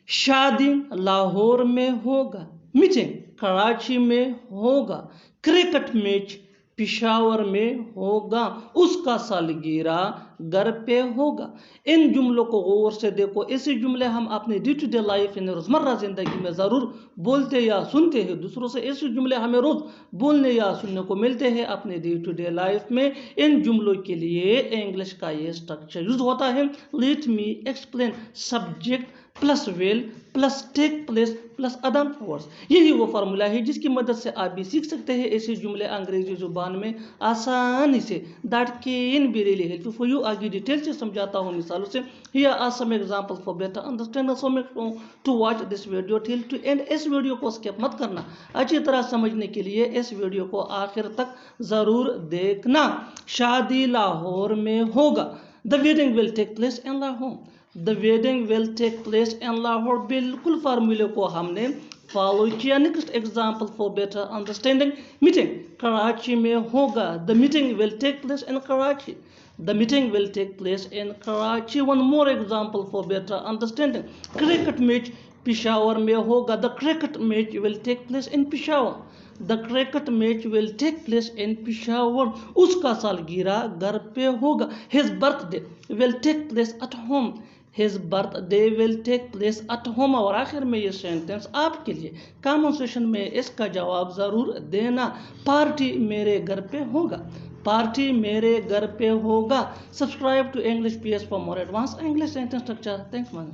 शादी लाहौर में होगा, मीटिंग कराची में होगा, क्रिकेट मैच पिशावर में होगा, उसका सालगिरह घर पे होगा। इन जुमलों को गौर से देखो। ऐसे जुमले हम अपने डे टू डे लाइफ यानी रोज़मर्रा ज़िंदगी में ज़रूर बोलते या सुनते हैं। दूसरों से ऐसे जुमले हमें रोज़ बोलने या सुनने को मिलते हैं अपने डे टू डे लाइफ में। इन जुमलों के लिए इंग्लिश का ये स्ट्रक्चर यूज होता है। Let me explain. Subject plus will plus take place plus other words. यही वो फार्मूला है जिसकी मदद से आप भी सीख सकते हैं ऐसे जुमले अंग्रेजी जुबान में आसानी से। That can be really helpful for you. आगे डिटेल से समझाता हूँ मिसालों से। Here are some examples for better understanding. So make to watch this video till to end. इस वीडियो को स्किप मत करना। अच्छी तरह समझने के लिए इस वीडियो को आखिर तक जरूर देखना। शादी लाहौर में होगा। The wedding will take place in Lahore. The wedding will take place in Lahore. बिल्कुल फार्मूले को हमने फॉलो किया। Next example for better understanding. Meeting Karachi में होगा। The meeting will take place in Karachi. The meeting will take place in Karachi. One more example for better understanding. Cricket match Peshawar में होगा. The cricket match will take place in Peshawar. The cricket match will take place in Peshawar. उसका सालगिरह घर पे होगा. His birthday will take place at home. His birthday will take place at home. और आखिर में ये सेंटेंस आपके लिए कॉमन सेशन में इसका जवाब ज़रूर देना। पार्टी मेरे घर पे होगा। पार्टी मेरे घर पे होगा। Subscribe to English PS for more advance English sentence structure. Thanks ma'am.